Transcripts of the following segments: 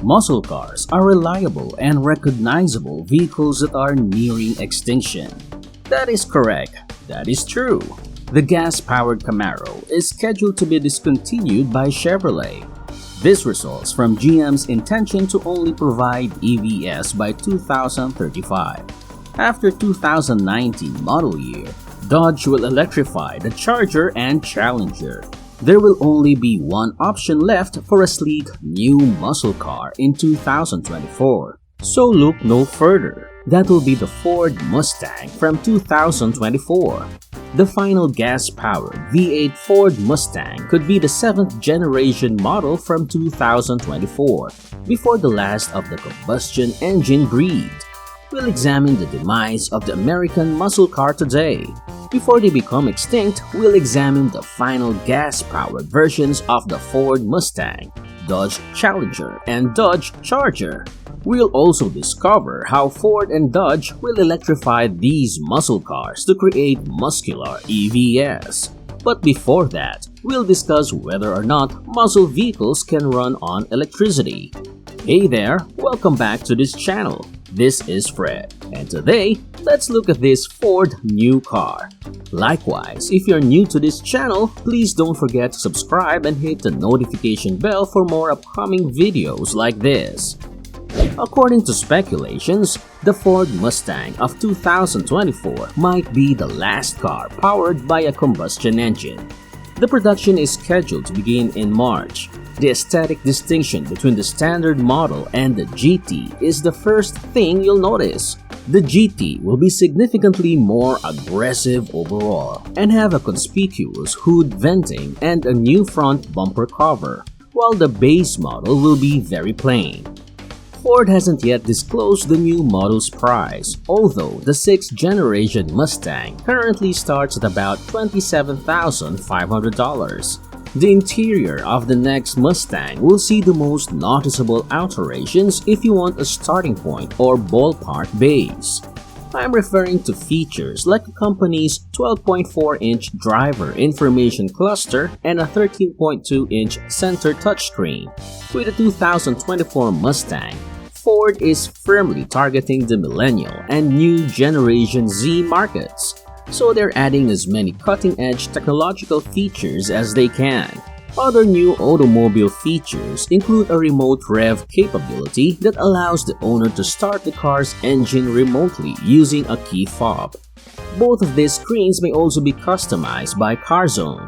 Muscle cars are reliable and recognizable vehicles that are nearing extinction. That is correct. That is true. The gas-powered Camaro is scheduled to be discontinued by Chevrolet. This results from GM's intention to only provide EVs by 2035. After 2019 model year, Dodge will electrify the Charger and Challenger. There will only be one option left for a sleek new muscle car in 2024. So look no further. That will be the Ford Mustang from 2024. The final gas-powered V8 Ford Mustang could be the 7th generation model from 2024, before the last of the combustion engine breed. We'll examine the demise of the American muscle car today. Before they become extinct, we'll examine the final gas-powered versions of the Ford Mustang, Dodge Challenger, and Dodge Charger. We'll also discover how Ford and Dodge will electrify these muscle cars to create muscular EVs. But before that, we'll discuss whether or not muscle vehicles can run on electricity. Hey there, welcome back to this channel. This is Fred, and today, let's look at this Ford new car. Likewise, if you're new to this channel, please don't forget to subscribe and hit the notification bell for more upcoming videos like this. According to speculations, the Ford Mustang of 2024 might be the last car powered by a combustion engine. The production is scheduled to begin in March. The aesthetic distinction between the standard model and the GT is the first thing you'll notice. The GT will be significantly more aggressive overall and have a conspicuous hood venting and a new front bumper cover, while the base model will be very plain. Ford hasn't yet disclosed the new model's price, although the 6th generation Mustang currently starts at about $27,500. The interior of the next Mustang will see the most noticeable alterations if you want a starting point or ballpark base. I'm referring to features like the company's 12.4-inch driver information cluster and a 13.2-inch center touchscreen. With the 2024 Mustang, Ford is firmly targeting the millennial and new Generation Z markets, so they're adding as many cutting-edge technological features as they can. Other new automobile features include a remote rev capability that allows the owner to start the car's engine remotely using a key fob. Both of these screens may also be customized by CarZone.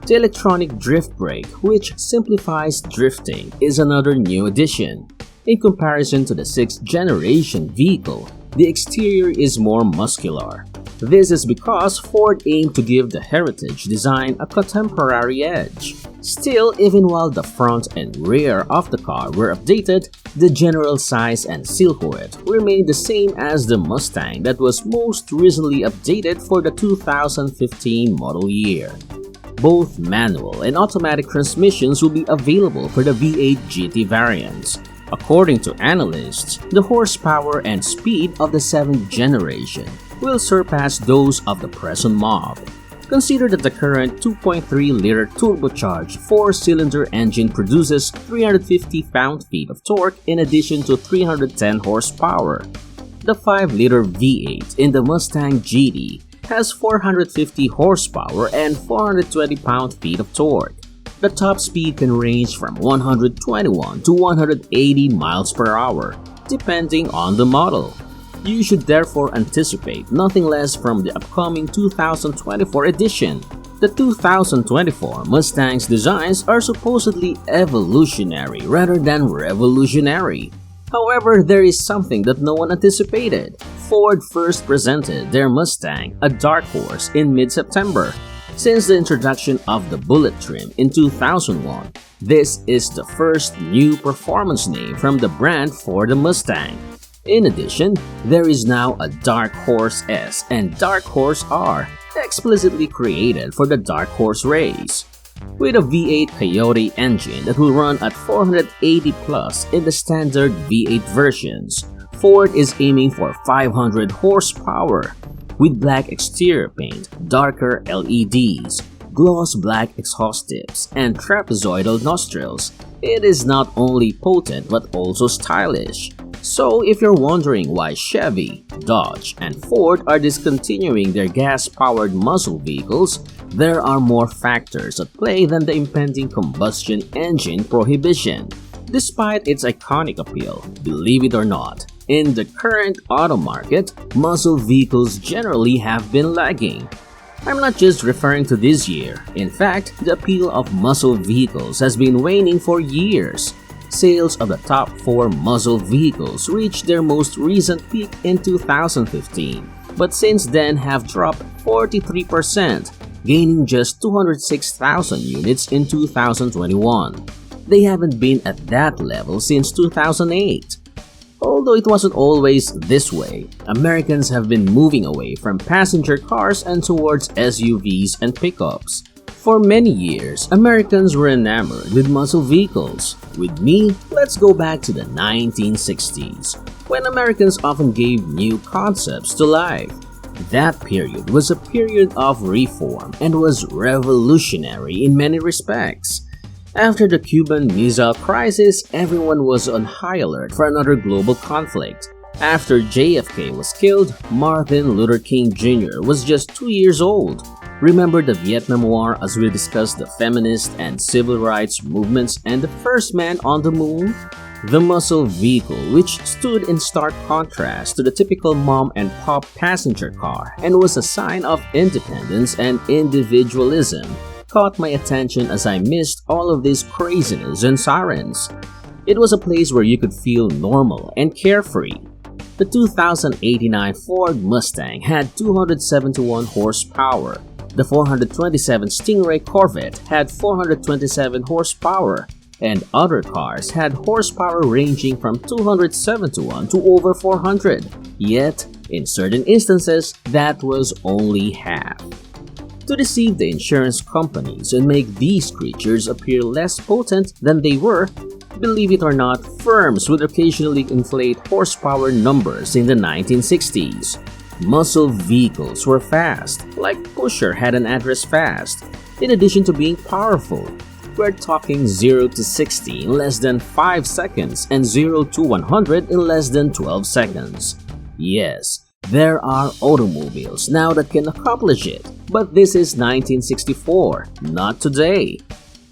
The electronic drift brake, which simplifies drifting, is another new addition. In comparison to the 6th generation vehicle, the exterior is more muscular. This is because Ford aimed to give the heritage design a contemporary edge. Still, even while the front and rear of the car were updated, the general size and silhouette remained the same as the Mustang that was most recently updated for the 2015 model year. Both manual and automatic transmissions will be available for the V8 GT variants. According to analysts, the horsepower and speed of the 7th generation will surpass those of the present model. Consider that the current 2.3-liter turbocharged 4-cylinder engine produces 350 pound-feet of torque in addition to 310 horsepower. The 5-liter V8 in the Mustang GT has 450 horsepower and 420 pound-feet of torque. The top speed can range from 121 to 180 miles per hour, depending on the model. You should therefore anticipate nothing less from the upcoming 2024 edition. The 2024 Mustang's designs are supposedly evolutionary rather than revolutionary. However, there is something that no one anticipated. Ford first presented their Mustang, a dark horse, in mid-September. Since the introduction of the bullet trim in 2001, this is the first new performance name from the brand for the Mustang. In addition, there is now a Dark Horse S and Dark Horse R, explicitly created for the Dark Horse race. With a V8 Coyote engine that will run at 480 plus in the standard V8 versions, Ford is aiming for 500 horsepower. With black exterior paint, darker LEDs, gloss black exhaust tips, and trapezoidal nostrils, it is not only potent but also stylish. So if you're wondering why Chevy, Dodge, and Ford are discontinuing their gas-powered muscle vehicles, there are more factors at play than the impending combustion engine prohibition. Despite its iconic appeal, believe it or not, in the current auto market, muscle vehicles generally have been lagging. I'm not just referring to this year. In fact, the appeal of muscle vehicles has been waning for years. Sales of the top 4 muscle vehicles reached their most recent peak in 2015, but since then have dropped 43%, gaining just 206,000 units in 2021. They haven't been at that level since 2008. Although it wasn't always this way, Americans have been moving away from passenger cars and towards SUVs and pickups. For many years, Americans were enamored with muscle vehicles. With me, let's go back to the 1960s, when Americans often gave new concepts to life. That period was a period of reform and was revolutionary in many respects. After the Cuban Missile Crisis, everyone was on high alert for another global conflict. After JFK was killed, Martin Luther King Jr. was just 2 years old. Remember the Vietnam War as we discussed the feminist and civil rights movements and the first man on the moon? The muscle vehicle, which stood in stark contrast to the typical mom and pop passenger car and was a sign of independence and individualism, caught my attention as I missed all of this craziness and sirens. It was a place where you could feel normal and carefree. The 2089 Ford Mustang had 271 horsepower. The 427 Stingray Corvette had 427 horsepower, and other cars had horsepower ranging from 271 to over 400. Yet, in certain instances, that was only half. To deceive the insurance companies and make these creatures appear less potent than they were, believe it or not, firms would occasionally inflate horsepower numbers in the 1960s. Muscle vehicles were fast, like Pusher had an address fast, in addition to being powerful. We're talking 0 to 60 in less than 5 seconds and 0 to 100 in less than 12 seconds. Yes, there are automobiles now that can accomplish it, but this is 1964, not today.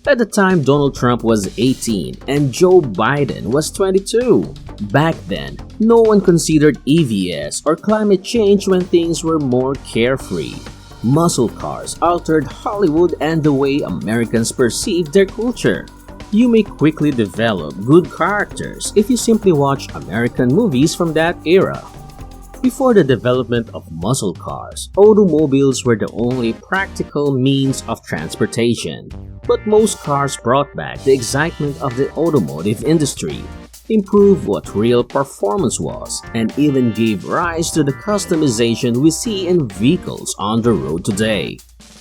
At the time, Donald Trump was 18 and Joe Biden was 22. Back then, no one considered EVs or climate change when things were more carefree. Muscle cars altered Hollywood and the way Americans perceived their culture. You may quickly develop good characters if you simply watch American movies from that era. Before the development of muscle cars, automobiles were the only practical means of transportation. But most cars brought back the excitement of the automotive industry, improved what real performance was, and even gave rise to the customization we see in vehicles on the road today.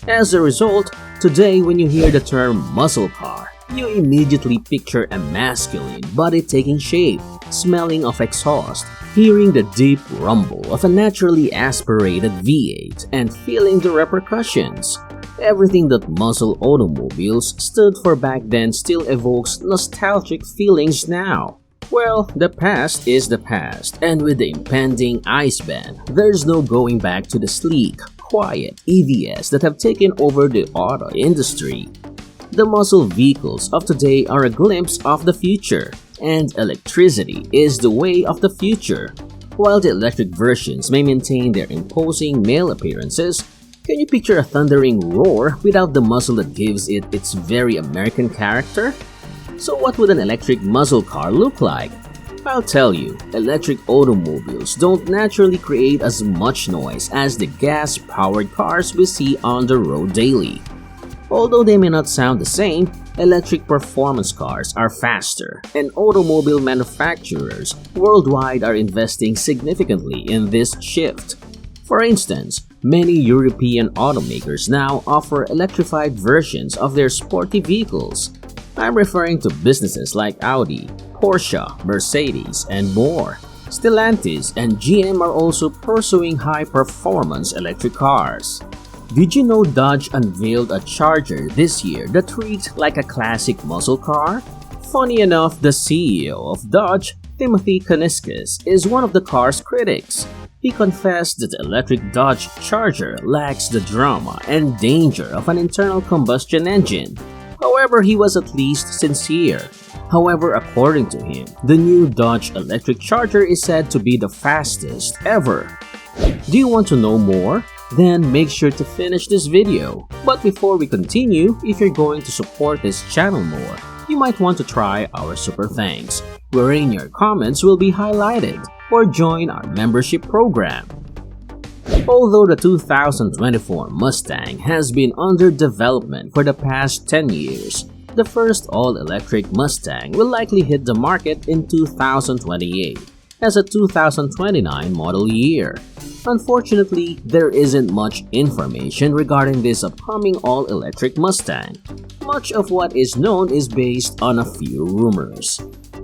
As a result, today when you hear the term muscle car, you immediately picture a masculine body taking shape, smelling of exhaust, hearing the deep rumble of a naturally aspirated V8, and feeling the repercussions. Everything that muscle automobiles stood for back then still evokes nostalgic feelings now. Well, the past is the past, and with the impending ICE ban, there's no going back to the sleek, quiet EVs that have taken over the auto industry. The muscle vehicles of today are a glimpse of the future, and electricity is the way of the future. While the electric versions may maintain their imposing male appearances, can you picture a thundering roar without the muscle that gives it its very American character? So what would an electric muscle car look like? I'll tell you, electric automobiles don't naturally create as much noise as the gas-powered cars we see on the road daily. Although they may not sound the same, electric performance cars are faster, and automobile manufacturers worldwide are investing significantly in this shift. For instance, many European automakers now offer electrified versions of their sporty vehicles. I'm referring to businesses like Audi, Porsche, Mercedes, and more. Stellantis and GM are also pursuing high-performance electric cars. Did you know Dodge unveiled a Charger this year that reeked like a classic muscle car? Funny enough, the CEO of Dodge, Timothy Kuniskis, is one of the car's critics. He confessed that the electric Dodge Charger lacks the drama and danger of an internal combustion engine. However, he was at least sincere. However, according to him, the new Dodge electric Charger is said to be the fastest ever. Do you want to know more? Then make sure to finish this video. But before we continue, if you're going to support this channel more, you might want to try our Super Thanks, wherein your comments will be highlighted, or join our membership program. Although the 2024 Mustang has been under development for the past 10 years, the first all-electric Mustang will likely hit the market in 2028 as a 2029 model year. Unfortunately, there isn't much information regarding this upcoming all-electric Mustang. Much of what is known is based on a few rumors.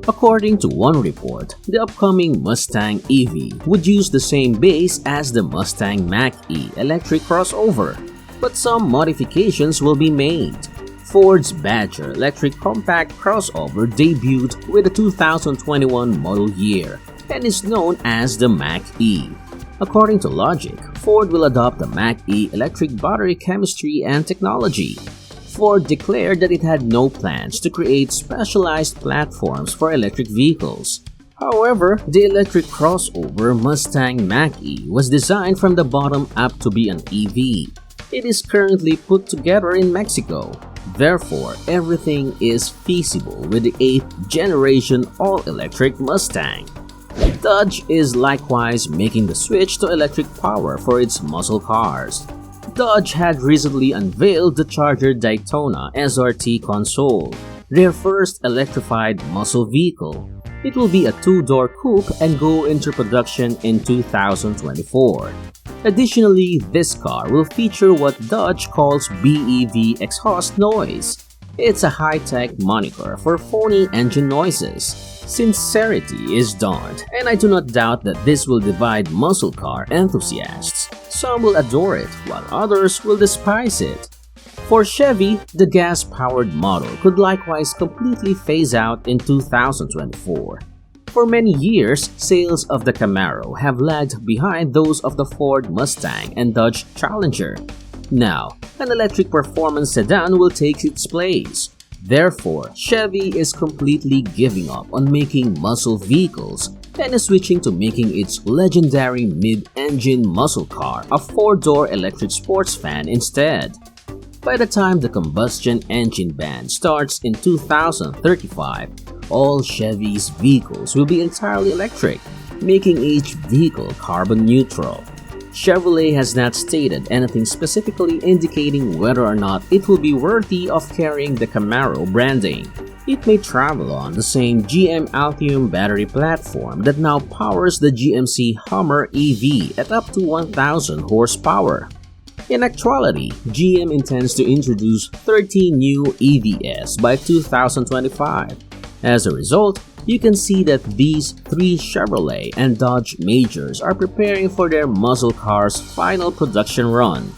According to one report, the upcoming Mustang EV would use the same base as the Mustang Mach-E electric crossover, but some modifications will be made. Ford's Badger electric compact crossover debuted with the 2021 model year and is known as the Mach-E. According to Logic, Ford will adopt the Mach-E electric battery chemistry and technology. Ford declared that it had no plans to create specialized platforms for electric vehicles. However, the electric crossover Mustang Mach-E was designed from the bottom up to be an EV. It is currently put together in Mexico. Therefore, everything is feasible with the 8th generation all-electric Mustang. Dodge is likewise making the switch to electric power for its muscle cars. Dodge had recently unveiled the Charger Daytona SRT console, their first electrified muscle vehicle. It will be a two-door coupe and go into production in 2024. Additionally, this car will feature what Dodge calls BEV exhaust noise. It's a high-tech moniker for phony engine noises. Sincerity is dawned, and I do not doubt that this will divide muscle car enthusiasts. Some will adore it, while others will despise it. For Chevy, the gas-powered model could likewise completely phase out in 2024. For many years, sales of the Camaro have lagged behind those of the Ford Mustang and Dodge Challenger. Now, an electric performance sedan will take its place. Therefore, Chevy is completely giving up on making muscle vehicles and is switching to making its legendary mid-engine muscle car a four-door electric sports van instead. By the time the combustion engine ban starts in 2035, all Chevy's vehicles will be entirely electric, making each vehicle carbon neutral. Chevrolet has not stated anything specifically indicating whether or not it will be worthy of carrying the Camaro branding. It may travel on the same GM Altium battery platform that now powers the GMC Hummer EV at up to 1,000 horsepower. In actuality, GM intends to introduce 13 new EVs by 2025. As a result, you can see that these three Chevrolet and Dodge majors are preparing for their muscle car's final production run.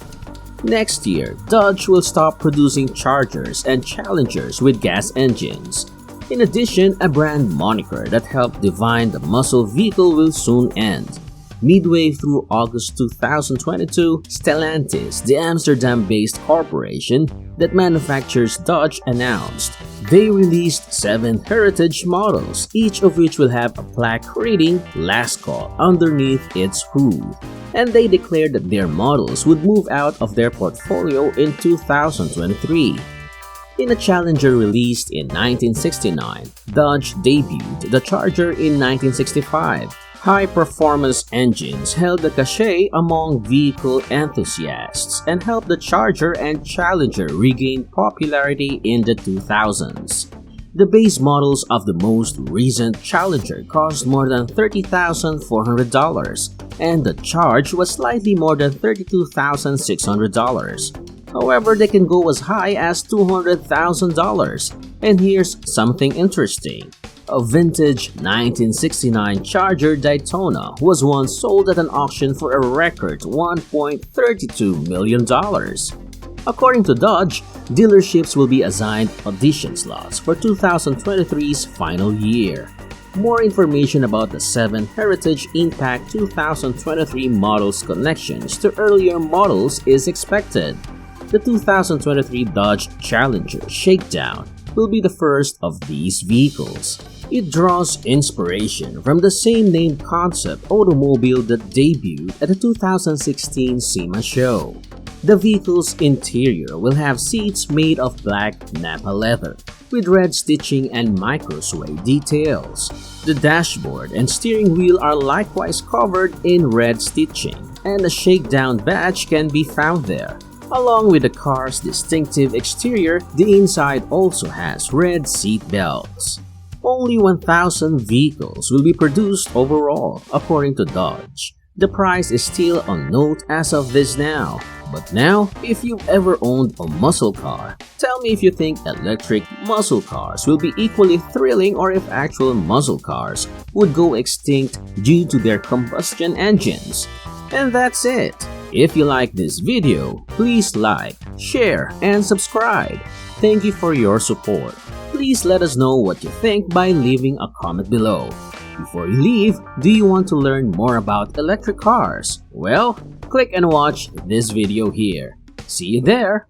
Next year, Dodge will stop producing Chargers and Challengers with gas engines. In addition, a brand moniker that helped define the muscle vehicle will soon end. Midway through August 2022, Stellantis, the Amsterdam-based corporation that manufactures Dodge, announced they released 7 heritage models, each of which will have a plaque reading "Last Call" underneath its hood, and they declared that their models would move out of their portfolio in 2023. In a Challenger released in 1969, Dodge debuted the Charger in 1965. High-performance engines held the cachet among vehicle enthusiasts and helped the Charger and Challenger regain popularity in the 2000s. The base models of the most recent Challenger cost more than $30,400, and the Charge was slightly more than $32,600. However, they can go as high as $200,000. And here's something interesting. A vintage 1969 Charger Daytona was once sold at an auction for a record $1.32 million. According to Dodge, dealerships will be assigned audition slots for 2023's final year. More information about the 7 Heritage Impact 2023 models' connections to earlier models is expected. The 2023 Dodge Challenger Shakedown will be the first of these vehicles. It draws inspiration from the same-name concept automobile that debuted at the 2016 SEMA show. The vehicle's interior will have seats made of black Napa leather, with red stitching and micro-suede details. The dashboard and steering wheel are likewise covered in red stitching, and a shakedown badge can be found there. Along with the car's distinctive exterior, the inside also has red seat belts. Only 1,000 vehicles will be produced overall, according to Dodge. The price is still unknown as of this now. But now, if you've ever owned a muscle car, tell me if you think electric muscle cars will be equally thrilling or if actual muscle cars would go extinct due to their combustion engines. And that's it. If you like this video, please like, share, and subscribe. Thank you for your support. Please let us know what you think by leaving a comment below. Before you leave, do you want to learn more about electric cars? Well, click and watch this video here. See you there!